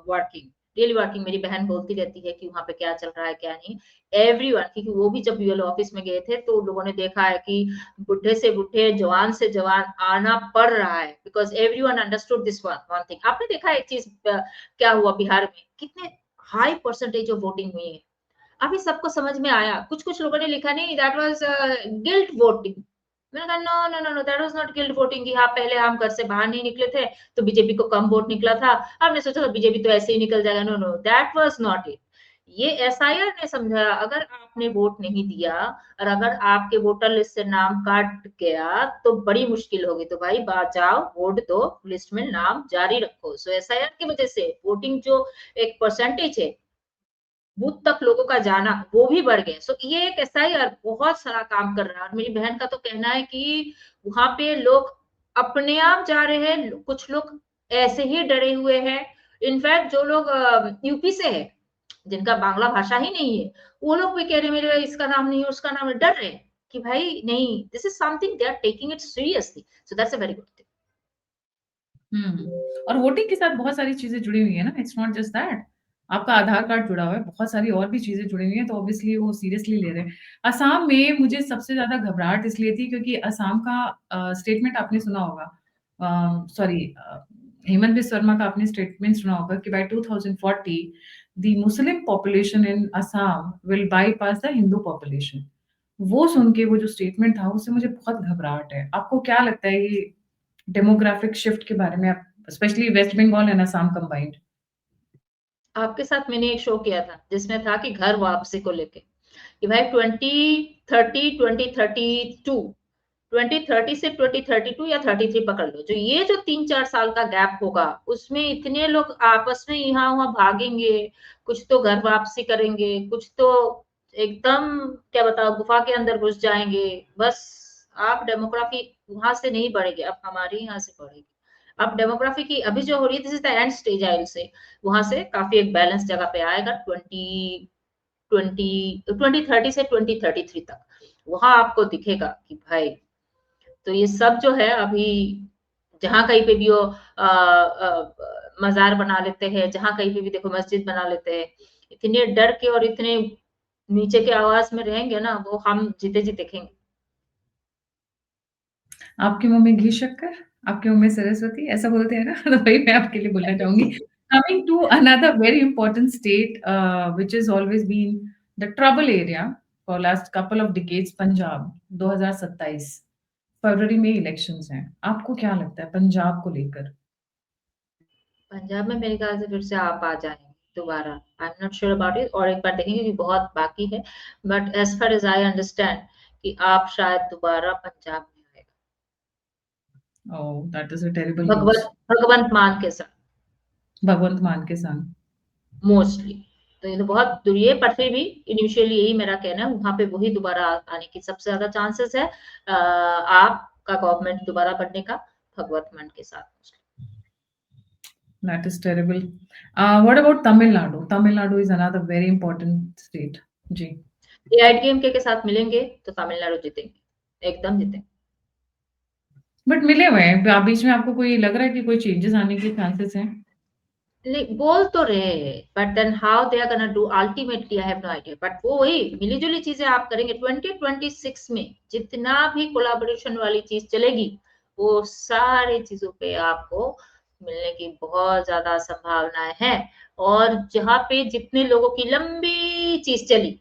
working, really working. मेरी बहन बोलती रहती है कि वहाँ पे क्या चल रहा है, क्या नहीं। एवरीवन, क्योंकि वो भी जब यूएल ऑफिस में गए थे, तो लोगों ने देखा है कि बुड्ढे से बुड्ढे, जवान से जवान आना पड़ रहा है, because everyone understood this one one thing. आपने देखा है एक चीज़ क्या हुआ बिहार में, कितने हाई परसेंटेज ऑफ वोटिंग हुई है। अभी सबको समझ में आया। कुछ-कुछ लोगों ने लिखा नहीं दैट वाज़ गिल्ट वोटिंग। मैंने कहा no, no, no, no that was not guilt voting कि हाँ, पहले हम घर से बाहर नहीं निकले थे, तो बीजेपी को कम वोट निकला था। हमने सोचा था बीजेपी तो ऐसे ही निकल जाएगा। No, no that was not it. ये एसआईआर ने समझा, अगर आपने वोट नहीं दिया और अगर आपके वोटर लिस्ट से नाम कट गया, तो बड़ी मुश्किल होगी। तो भाई जाओ वोट दो, लिस्ट में नाम जारी रखो। सो एसआईआर की वजह से वोटिंग जो एक परसेंटेज है, बूथ तक लोगों का जाना वो भी बढ़ गया। सो ये एक एसआईआर बहुत सारा काम कर रहा है। और मेरी बहन का तो कहना है कि वहां पे लोग अपने आप जा रहे हैं, कुछ लोग ऐसे ही डरे हुए हैं। इनफैक्ट जो लोग यूपी से है, जिनका बांग्ला भाषा ही नहीं है, वो लोग भी कह रहे हैं मेरे इसका नाम नहीं है, उसका नाम है, डर रहे हैं कि भाई नहीं, this is something they are taking it seriously. So that's a very good thing. और वोटिंग के साथ बहुत सारी चीज़ें जुड़ी हुई है ना, इट्स नॉट जस्ट दैट। आपका आधार कार्ड जुड़ा हुआ है, बहुत सारी और भी चीज़ें जुड़ी हुई हैं, तो ऑब्वियसली वो सीरियसली ले रहे हैं। असम में मुझे सबसे ज़्यादा घबराहट इसलिए थी क्योंकि असम का स्टेटमेंट आपने सुना होगा, सॉरी, हेमंत बिस्वा शर्मा का आपने स्टेटमेंट सुना होगा कि by 2040 the Muslim population in Assam will bypass the Hindu population. वो सुन के वो जो स्टेटमेंट था, उससे मुझे बहुत घबराहट है। आपको क्या लगता है ये डेमोग्राफिक शिफ्ट के बारे में, आप specially West Bengal and Assam combined? आपके साथ मैंने एक शो किया था जिसमें था कि घर वापसी को लेके कि भाई 2030 2032 2030 से 2032 या 33 पकड़ लो, जो ये जो 3-4 साल का गैप होगा, उसमें इतने लोग आपस में यहाँ वहाँ भागेंगे, कुछ तो घर वापसी करेंगे, कुछ तो एकदम क्या बताओ गुफा के अंदर घुस जाएंगे। बस आप डेमोग्राफी वहां से नहीं बढ़ेगी, अब हमारे यहाँ से बढ़ेगी। अब डेमोग्राफी की अभी जो हो रही है, this is the end stage I will से। वहां से काफी एक बैलेंस जगह पे आएगा 2030 से 2033 तक। वहां आपको दिखेगा कि भाई, तो ये सब जो है अभी जहां कहीं पे भी वो मजार बना लेते हैं, जहां कहीं पे भी देखो मस्जिद बना लेते हैं, इतने डर के और इतने नीचे के आवाज में रहेंगे ना, वो हम जीते जी देखेंगे। आपके मुँह में घी शक्कर, आपके मुँह में सरस्वती, ऐसा बोलते हैं ना? तो वही मैं आपके लिए बोलना चाहूँगी। Coming to another very important state which has always been the trouble area for last couple of decades, Punjab, 2027 फरवरी में इलेक्शंस हैं। आपको क्या लगता है पंजाब को लेकर? पंजाब में मेरे ख्याल से फिर से आप आ जाएंगे दोबारा। I am not sure about it, और एक बार देखेंगे क्योंकि बहुत बाकी है। But as far as I understand कि आप शायद दोबारा पंजाब में आएगा, oh, that is a terrible news. Bhagwant Mann के साथ भगवंत मान के संग। मोस्टली। तो ये तो बहुत दूर है, पर फिर भी इनिशियली यही मेरा कहना है, वहां पे वही दोबारा आने की सबसे ज्यादा चांसेस है। आपका गवर्नमेंट दोबारा बनने का भगवंत मान के साथ। That is terrible. What about Tamil Nadu? Tamil Nadu is another very important state. Ji. AIADMK के साथ मिलेंगे तो तमिलनाडु जीतेंगे, एकदम जीतेंगे। बट मिले हुए हैं। बीच में आपको कोई लग रहा है कि कोई चेंजेस आने के चांसेस हैं? बोल तो रहे हैं, but then how they are gonna do ultimately I have no idea. But वो वही मिली-जुली चीजें आप करेंगे 2026 में, जितना भी कोलैबोरेशन वाली चीज चलेगी, वो सारी चीजों पे आपको मिलने की बहुत ज्यादा संभावनाएं हैं। और जहाँ पे जितने लोगों की लंबी चीज चली,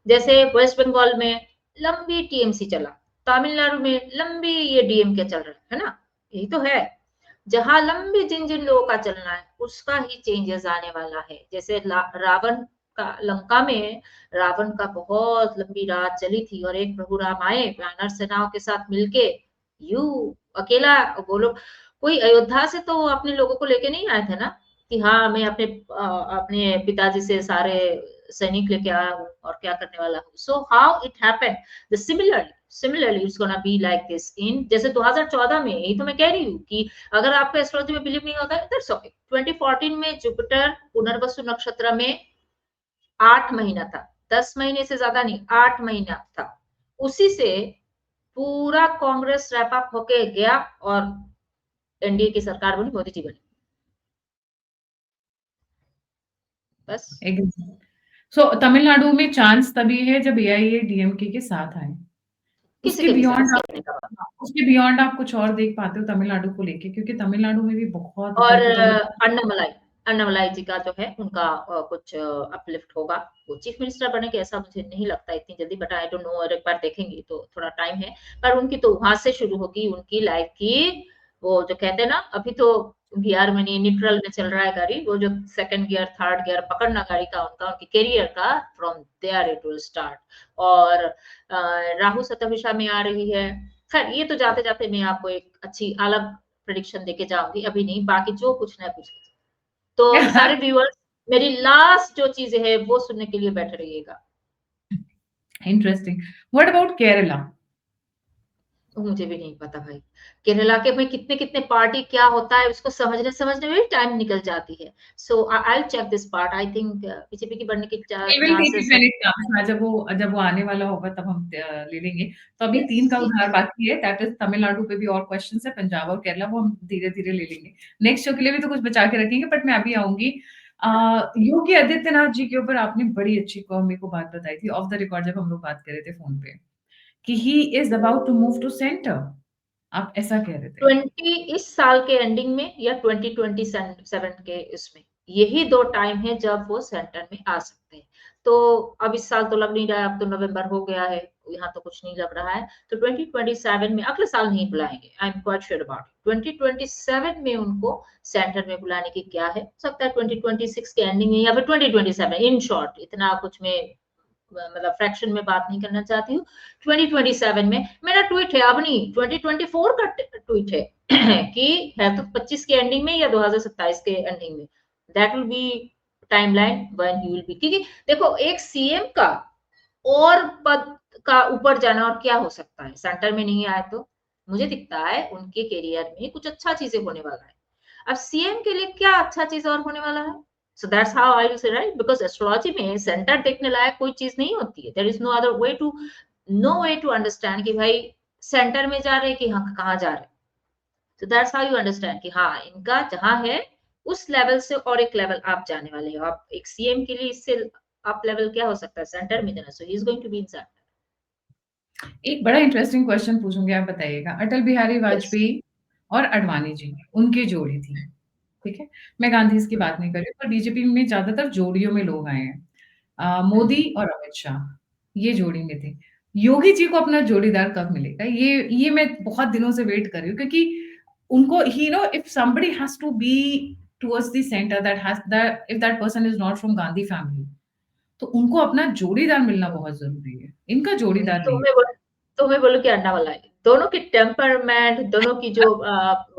जैसे वेस्ट बंगाल में लंबी टीएमसी चला, तमिलनाडु में लंबी ये डीएमके चल रहा है ना, यही तो है। जहां लंबी जिन जिन लोगों का चलना है, उसका ही चेंजेस आने वाला है। जैसे रावण का लंका में, रावण का बहुत लंबी रात चली थी और एक प्रभु राम आए वानर सेनाओं के साथ मिलके, यू अकेला, वो लोग कोई अयोध्या से तो अपने लोगों को लेके नहीं आए थे ना कि हाँ मैं अपने पिताजी से सारे सैनिक लेके आया हूँ और क्या करने वाला हूँ। So how it happened the similarly it's gonna be like this in, जैसे 2014 में, यही तो मैं कह रही हूँ कि अगर आपको एस्ट्रोलॉजी में बिलीव नहीं होता है, दैट्स ओके। 2014 में जुपिटर पुनर्वसु नक्षत्र में 8 महीना था, 10 महीने से ज्यादा नहीं, 8 महीना था। उसी से पूरा कांग्रेस रैप अप होके गया और एनडीए की सरकार बनी, मोदी जी बनी। बस। सो तमिलनाडु में चांस तभी है जब एआईएडीएमके के साथ आए। किसी उसके के भी साथ बियॉन्ड कहने का। आप उसके बियॉन्ड आप कुछ और देख पाते हो तमिलनाडु को लेके? क्योंकि तमिलनाडु में भी बहुत और गलत गलत अन्नामलाई जी का जो है उनका कुछ अपलिफ्ट होगा। वो चीफ मिनिस्टर बनेंगे ऐसा मुझे नहीं लगता इतनी जल्दी, बट आई डोंट नो, और एक बार देखेंगे तो थोड़ा टाइम है। पर उनकी तो वहां से शुरू होगी उनकी लाइफ की, वो जो कहते हैं ना, अभी तो गियर में नहीं, न्यूट्रल में चल रहा है गाड़ी, वो जो सेकंड गियर थर्ड गियर पकड़ना गाड़ी का, उनका उनके करियर का from there it will start. और राहु शतभिषा में आ रही है। खैर ये तो जाते जाते मैं आपको एक अच्छी अलग प्रेडिक्शन देके जाऊंगी, अभी नहीं, बाकी जो पूछना है पूछ लीजिए। तो सारे व्यूअर्स मेरी लास्ट जो चीजें है वो सुनने के लिए बैठे रहिएगा। इंटरेस्टिंग। What about Kerala? वो मुझे भी नहीं पता भाई, केरला के में कितने कितने पार्टी क्या होता है उसको समझने समझने में भी टाइम निकल जाती है। So I will check this part, I think BJP की बढ़ने की we will take it chances है। When it comes. हाँ, जब वो आने वाला होगा तब हम ले लेंगे। तो अभी यस 3 का यस। उधार बाकी है, दैट इज़ तमिलनाडु पे भी और क्वेश्चंस है, पंजाब और केरला, वो हम धीरे-धीरे ले लेंगे। नेक्स्ट शो के लिए भी तो कुछ बचा के रखेंगे, बट मैं अभी आऊँगी। योगी आदित्यनाथ जी के ऊपर आपने बड़ी अच्छी मेरे को बात बताई थी ऑफ द रिकॉर्ड जब हम लोग बात कर रहे थे फ़ोन पे, कि he is about to move to centre. आप ऐसा कह रहे थे। 20 इस साल के एंडिंग में या 2027 के इसमें, यही 2 टाइम है जब वो सेंटर में आ सकते हैं। तो अब इस साल तो लग नहीं रहा है, अब तो नवंबर हो गया है, यहाँ तो कुछ नहीं लग रहा है। तो 2027 में, अगले साल नहीं बुलाएंगे, आई am quite sure about it. 2027 में उनको सेंटर में बुलाने की क्या है, हो सकता है 2026 के एंडिंग में या फिर 2027। इन शॉर्ट इतना कुछ में मतलब फ्रैक्शन में बात नहीं करना चाहती हूँ। 2027 में मेरा ट्वीट है, अब नहीं 2024 का ट्वीट है कि है तो 25 के एंडिंग में या 2027 के एंडिंग में, that will be timeline when he will be. क्योंकि देखो एक सीएम का और पद का ऊपर जाना और क्या हो सकता है, सेंटर में नहीं आए तो मुझे दिखता है उनके करियर में कुछ अच्छा चीजें होने वाला है। अब सीएम के लिए क्या अच्छा चीज और होने वाला है? So that's how I will say, right, because astrology में सेंटर देखने लायक कोई चीज नहीं होती है। There is no other way to, no way to understand कि भाई सेंटर में जा रहे हैं कि हाँ कहाँ जा रहे हैं। सो दैट्स हाउ यू अंडरस्टैंड कि हाँ इनका जहां है उस लेवल से और एक लेवल आप जाने वाले हो। आप एक सीएम के लिए इससे अप लेवल क्या हो सकता है, सेंटर में जाना। So he is going to be in centre. एक बड़ा इंटरेस्टिंग क्वेश्चन पूछूँगी, आप बताइएगा। अटल बिहारी यस। वाजपेयी और अडवाणी जी, उनकी जोड़ी थी, ठीक है? मैं गांधीज़ की बात नहीं कर रही हूँ, पर बीजेपी में ज़्यादातर जोड़ियों में लोग आए हैं। मोदी और अमित शाह, ये जोड़ी में थे। योगी जी को अपना जोड़ीदार कब मिलेगा? ये मैं बहुत दिनों से वेट कर रही हूँ, क्योंकि उनको he know if somebody has to be towards the centre, if that person is not from Gandhi family, तो उनको अपना जोड़ीदार मिलना बहुत ज़रूरी है। इनका जोड़ीदार तो नहीं। मैं बोलूँ कि अन्ना वाला है। दोनों की टेम्परमेंट, दोनों की जो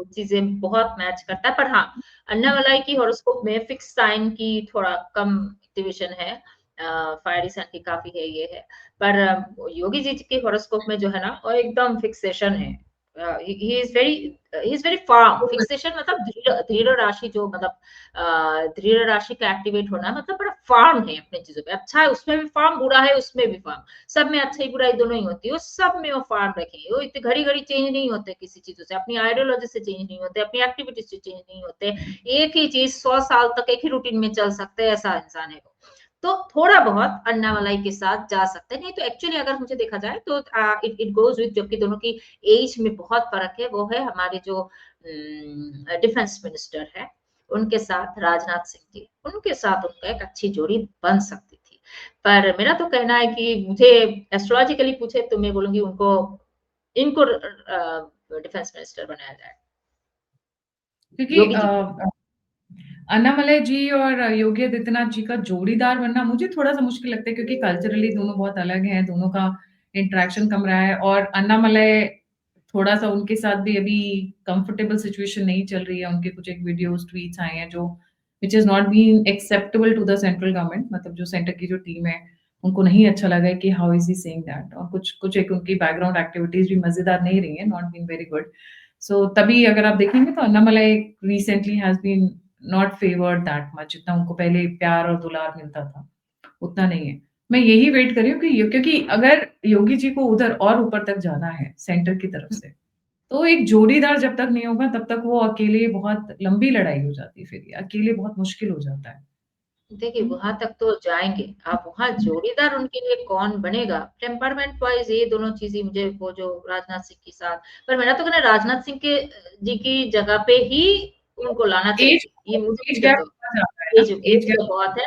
चीजें बहुत मैच करता है। पर हाँ, अन्ना वाला की हॉरोस्कोप में फिक्स साइन की थोड़ा कम डिविजन है, फायरी साइन की काफी है ये है। पर योगी जी के हॉरोस्कोप में जो है ना, वो एकदम फिक्सेशन है। He is very firm. Fixation मतलब दृढ़ दृढ़ राशि, जो मतलब दृढ़ राशि का एक्टिवेट होना मतलब बड़ा फार्म है अपने चीजों पे। अच्छा है उसमें भी फार्म, बुरा है उसमें भी फार्म। सब में अच्छाई बुराई दोनों ही होती है, वो सब में वो फार्म रखेंगे। वो इतने घड़ी घड़ी चेंज नहीं होते किसी चीजों से, अपनी आइडियोलॉजी से चेंज नहीं होते, अपनी एक्टिविटीज से चेंज नहीं होते। एक ही चीज 100 साल तक एक ही रूटीन में चल सकते हैं, ऐसा इंसान है वो। तो थोड़ा बहुत अन्ना मलाई के साथ जा सकते हैं। नहीं तो एक्चुअली अगर मुझे देखा जाए तो इट इट गोज विद, जबकि दोनों की एज में बहुत फर्क है, वो है हमारे जो डिफेंस मिनिस्टर है, उनके साथ राजनाथ सिंह जी, उनके साथ उनका एक अच्छी जोड़ी बन सकती थी। पर मेरा तो कहना है कि मुझे एस्ट्रोलॉजिकली पूछे तो मैं बोलूंगी उनको, इनको डिफेंस मिनिस्टर बनाया जाए, क्योंकि योगी जी को। अन्नामलई जी और योगी आदित्यनाथ जी का जोड़ीदार बनना मुझे थोड़ा-सा मुश्किल लगता है, क्योंकि कल्चरली दोनों बहुत अलग हैं, दोनों का इंटरैक्शन कम रहा है, और अन्नामलई थोड़ा-सा उनके साथ भी अभी कंफर्टेबल सिचुएशन नहीं चल रही है। उनके कुछ एक वीडियोज़, ट्वीट्स आए हैं जो which is not been acceptable to the central government, मतलब जो सेंटर की जो टीम है, उनको नहीं अच्छा लगा है कि how is he saying that, और कुछ कुछ एक उनकी बैकग्राउंड एक्टिविटीज़ भी मज़ेदार नहीं रही हैं, not been very good. So तभी अगर आप देखेंगे तो Annamalai recently has been not favoured that much, जितना उनको पहले प्यार और दुलार मिलता था, उतना नहीं है। मैं यही वेट कर रही हूँ कि क्योंकि अगर योगी जी को उधर और ऊपर तक जाना है सेंटर की तरफ से, तो एक जोड़ीदार जब तक नहीं होगा तब तक वो अकेले बहुत लंबी लड़ाई हो जाती है फिर ये, अकेले बहुत मुश्किल हो जाता है। देखिए, हुँ। वहाँ तक तो जाएँगे। अब वहाँ जोड़ीदार उनके लिए कौन बनेगा? टेम्परमेंट वाइज़ ये दोनों चीज़ें मुझे वो जो राजनाथ सिंह के साथ पर मेरा तो कहना है राजनाथ सिंह के जी की जगह पे ही उनको लाना एज चाहिए। ये मुझे एज भी गैप लगता बहुत ज़्यादा है है। ना, एज एज एज गैप तो बहुत है,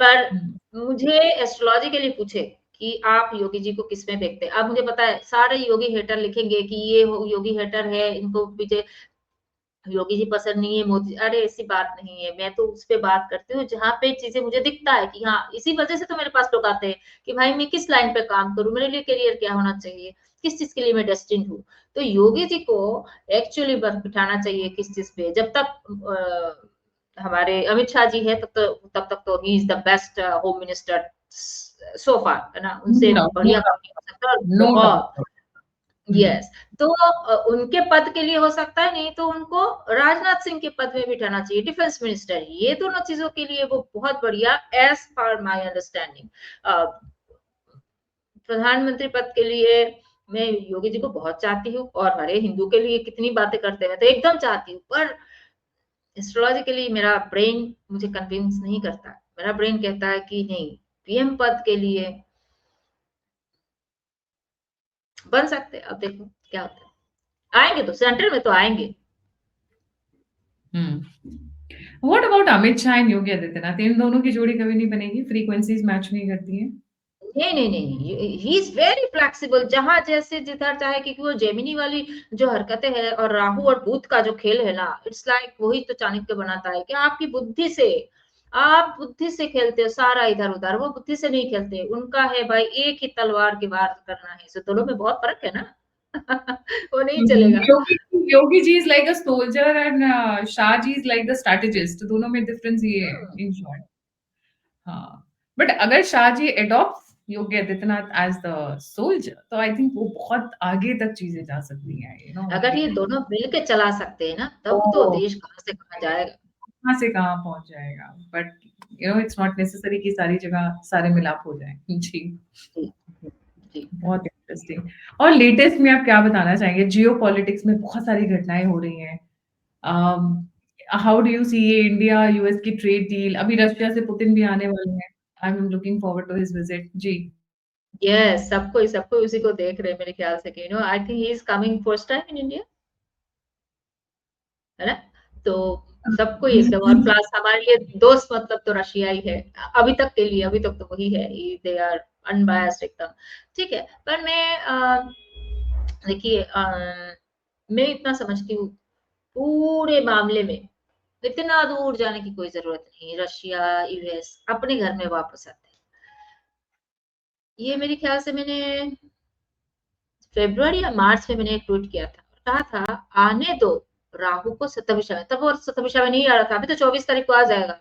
पर हुँ। मुझे एस्ट्रोलॉजिकली पूछे कि आप योगी जी को किसमें देखते हैं? अब मुझे पता है सारे योगी हेटर लिखेंगे कि ये हो योगी हेटर है, इनको पीछे योगी जी पसंद नहीं है, मोदी अरे ऐसी बात नहीं है, मैं तो उस पे बात करती हूँ जहाँ पे चीज़ें मुझे दिखता है कि हाँ, इसी वज़ह से तो मेरे पास लोग आते हैं कि भाई मैं किस लाइन पे काम करूँ, मेरे लिए करियर क्या होना चाहिए, किस चीज़ के लिए मैं डेस्टिन्ड हूँ। तो योगी जी को एक्चुअली बस बिठाना चाहिए किस चीज़ पे जब तक हमारे अमित शाह जी हैं तब तक तो he is the best home minister so far है ना? नो उनसे डाउट, नो बढ़िया कोई डाउट, नहीं हो सकता और नो बहुत डाउट। हुँ। यस तो उनके पद के लिए हो सकता है नहीं तो उनको राजनाथ सिंह के पद में बिठाना चाहिए डिफेंस मिनिस्टर ये दोनों चीजों के लिए वो बहुत बढ़िया एज पर माय अंडरस्टैंडिंग प्रधानमंत्री पद के लिए मैं योगी जी को बहुत चाहती हूँ और हरे हिंदू के लिए कितनी बातें करते हैं तो एकदम चाहती हूँ पर एस्ट्रोलॉजिकली मेरा ब्रेन मुझे कन्विंस नहीं करता मेरा ब्रेन कहता है कि नहीं पीएम पद के लिए बन सकते हैं अब देखो क्या होता है आएंगे तो सेंटर में तो आएंगे हुँ। What about Amit Shah and Yogi Adityanath? इन दोनों की जोड़ी कभी नहीं बनेगी? फ्रीक्वेंसीज़ मैच नहीं करती हैं? नहीं, ही इज़ वेरी फ्लेक्सिबल जहाँ जैसे जिधर चाहे क्योंकि वो जेमिनी वाली जो हरकतें हैं और राहु और बुध का जो खेल है ना, इट्स लाइक वही तो चाणक्य बनाता है कि आपकी बुद्धि से आप बुद्धि से खेलते हो सारा इधर-उधर, वो बुद्धि से नहीं खेलते। उनका है भाई एक ही तलवार की वार करना है, सो दोनों में बहुत फ़र्क है ना। वो नहीं चलेगा। Yogi ji is like a soldier and Shah ji is like the strategist दोनों में डिफरेंस ये है हुँ, इन शॉर्ट। हाँ, बट अगर Shah ji adopt Yogi Adityanath as the soldier तो आई थिंक वो बहुत आगे तक चीज़ें जा सकती हैं, यू नो अगर ये लाइक दोनों मिल के चला सकते हैं ना, तब तो ओह! देश कहाँ से कहाँ जाएगा। कहाँ से कहाँ पहुँच जाएगा। But you know it's not necessary कि सारी जगह सारे मिलाप हो जाएँ। जी, जी, जी। बहुत इंटरेस्टिंग। और लेटेस्ट में आप क्या बताना चाहेंगे? जियोपॉलिटिक्स में बहुत सारी घटनाएँ हो रही हैं। Um, how do you see ये इंडिया यूएस की ट्रेड डील? अभी रशिया से पुतिन भी आने वाले हैं। I am looking forward to his visit. जी। यस, सब कोई उसी को देख रहे हैं मेरे ख्याल से कि I think he is coming first time in India, है ना? तो सबको एकदम और प्लस हमारे लिए दोस्त मतलब तो रशिया ही है। अभी तक के लिए, अभी तक तो वही है। दे आर अनबायस्ड एकदम, ठीक है। पर मैं देखिए मैं इतना समझती हूँ, पूरे मामले में इतना दूर जाने की कोई ज़रूरत नहीं। रशिया, यूएस अपने घर में वापस आते हैं। ये मेरे ख्याल से मैंने फ़रवरी या मार्च में मैंने एक ट्वीट किया था। कहा था आने दो राहु को सतभिषा में, तब वो सतभिषा में नहीं आ रहा था, अभी तो 24 तारीख को आ जाएगा।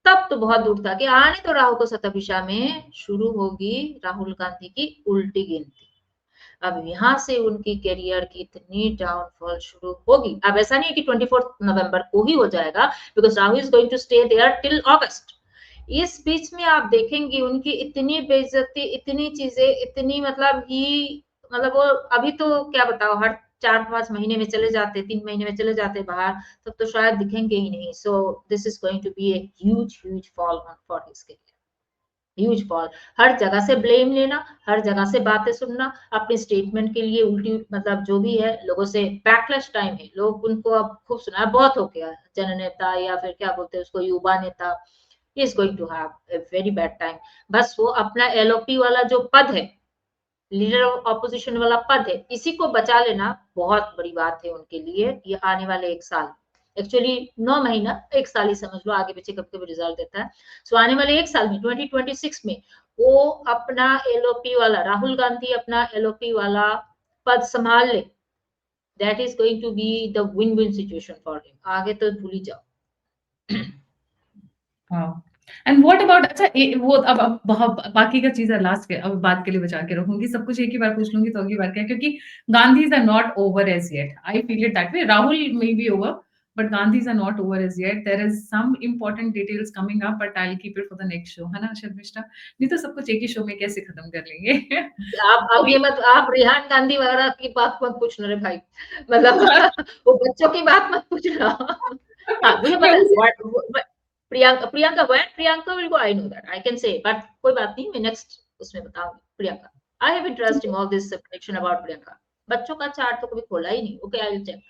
तब तो बहुत दूर था कि आने दो राहु को सतभिषा में शुरू होगी राहुल गांधी की उल्टी गिनती। अब यहाँ से उनकी करियर की इतनी डाउनफॉल शुरू होगी। अब ऐसा नहीं है कि 24 नवंबर को ही हो जाएगा because Rahu is going to stay there till August. इस बीच में आप देखेंगे उनकी इतनी बेइज्जती, इतनी चीज़ें, इतनी मतलब वो अभी तो क्या बताओ हर 4-5 महीने में चले जाते, 3 महीने में चले जाते बाहर, तब तो शायद दिखेंगे ही नहीं। So this is going to be a huge fall on for his career. Huge fall हर जगह से ब्लेम लेना हर जगह से बातें सुनना अपने स्टेटमेंट के लिए उल्टी मतलब जो भी है लोगों से बैकलैश टाइम है लोग उनको अब खूब सुना है बहुत हो गया जननेता या फिर क्या बोलते हैं उसको युवा नेता is going to have a very bad time बस वो अपना एलओपी वाला जो पद है लीडर ऑफ ऑपोजिशन वाला पद है इसी को बचा लेना बहुत बड़ी बात है उनके लिए ये आने वाले 1 साल एक्चुअली 9 महीना 1 साल ही समझ लो आगे पीछे कभी कभी रिजल्ट देता है सो आने वाले 1 साल में 2026 में वो अपना एलओपी वाला राहुल गांधी अपना एलओपी वाला पद संभाल ले that is going to be the win win situation for him आगे तो भूल ही जाओ हाँ। एंड व्हाट अबाउट अच्छा वो अब बाकी का चीज़ है लास्ट के अब बात के लिए बचा के रखूँगी। सब कुछ एक ही बार पूछ लूँगी तो अगली बार क्या क्योंकि Gandhis are not over as yet. I feel it that way. Rahul may be over but Gandhis are not over as yet. There is some important details coming up, but I'll keep it for the next show, है ना शर्मिष्ठा? नहीं तो सब कुछ एक ही show में कैसे खत्म कर लेंगे? आप ये मत, आप रिहान गांधी वगैरह की बात मत पूछना रे भाई, मतलब वो बच्चों की बात मत पूछना। हाँ, मुझे मैं पता है उसी what Priyanka when Priyanka will go, I know that, I can say, but कोई बात नहीं, मैं नेक्स्ट उसमें बताऊंगी Priyanka. I have interest in all this prediction about Priyanka. बच्चों का चार्ट तो कभी खोला ही नहीं। Okay, I will check.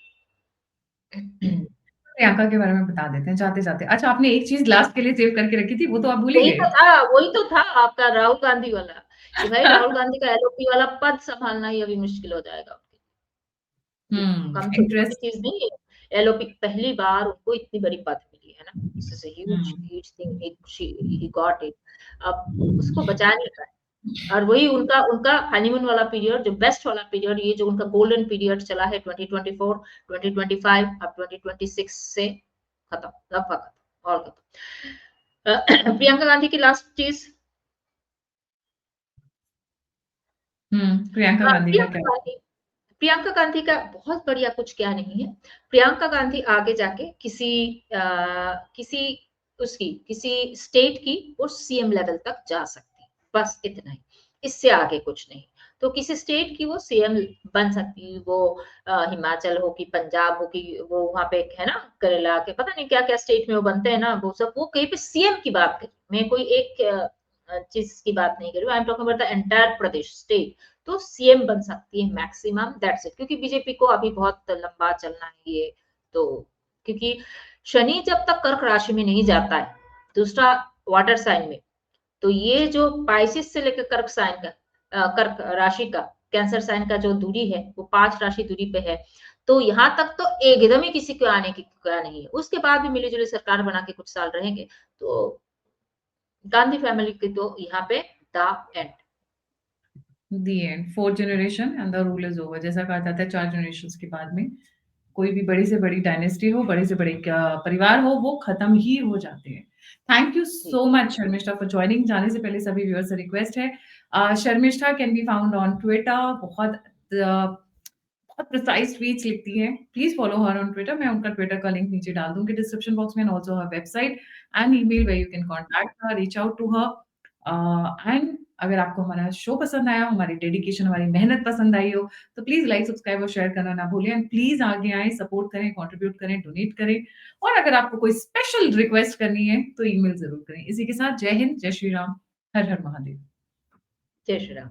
Priyanka के बारे में बता देते हैं जाते-जाते। अच्छा, आपने एक चीज़ लास्ट के लिए सेव करके रखी थी, वो तो आप भूल ही यही तो गए। था, वही तो था आपका राहुल गांधी वाला, कि भाई राहुल गांधी का एलओपी वाला पद संभालना ही अभी मुश्किल हो जाएगा। कम छोटी इंटरेस्ट चीज नहीं है। एलओपी पहली बार उनको इतनी बड़ी पद मिली है ना, this is a huge hmm. Huge thing, he got it. अब उसको बचा नहीं पाए, और वही उनका उनका हनीमून वाला पीरियड, जो बेस्ट वाला पीरियड, ये जो उनका गोल्डन पीरियड चला है 2024 2025 अब 2026 से खत्म, लगभग खत्म और खत्म। प्रियंका गांधी की लास्ट चीज, प्रियंका हाँ, गांधी का क्या? प्रियंका गांधी का बहुत बढ़िया कुछ क्या नहीं है। प्रियंका गांधी आगे जाके किसी किसी स्टेट की वो सीएम लेवल तक जा सकती है, बस इतना ही, इससे आगे कुछ नहीं। तो किसी स्टेट की वो सीएम बन सकती है, वो हिमाचल हो कि पंजाब हो कि वो वहां पे है ना, केरला के पता नहीं क्या क्या स्टेट में वो बनते हैं ना, वो सब, वो कहीं पे सीएम की बात करी, मैं कोई एक चीज की बात नहीं कर रही हूँ, I am talking about the entire Pradesh state. तो सीएम बन सकती है मैक्सिमम, दैट्स इट। क्योंकि बीजेपी को अभी बहुत लंबा चलना है ये, तो क्योंकि शनि जब तक कर्क राशि में नहीं जाता है, दूसरा वाटर साइन में, तो ये जो पाइसिस से लेकर कर्क साइन का कर्क राशि का कैंसर साइन का जो दूरी है, वो 5 राशि दूरी पे है। तो यहाँ तक तो एकदम ही किसी को आने की क्या नहीं है, उसके बाद भी मिली जुली सरकार बना के कुछ साल रहेंगे, तो गांधी फैमिली की तो यहाँ पे the end. The end, 4th generation and the rule is over जैसा कहा जाता है 4 जनरेशंस के बाद में कोई भी बड़ी से बड़ी डायनेस्टी हो, बड़े से बड़े परिवार हो, वो खत्म ही हो जाते हैं। थैंक यू जी, so much Sharmishtha for joining. जाने से पहले सभी व्यूअर्स से रिक्वेस्ट है, Sharmishtha can be found on Twitter. बहुत प्रिसाइज ट्वीट्स लिखती हैं। Please follow her on Twitter. मैं उनका ट्विटर का लिंक नीचे डाल दूंगी डिस्क्रिप्शन बॉक्स में, and also her website and email where you can contact her, reach out to her. And अगर आपको हमारा शो पसंद आया, हमारी डेडिकेशन, हमारी मेहनत पसंद आई हो, तो प्लीज लाइक, सब्सक्राइब और शेयर करना ना भूलें। एंड प्लीज आगे आएँ, सपोर्ट करें, कंट्रीब्यूट करें, डोनेट करें। और अगर आपको कोई स्पेशल रिक्वेस्ट करनी है, तो ईमेल ज़रूर करें। इसी के साथ जय हिंद, जय श्री राम, हर हर महादेव। जय श्री राम।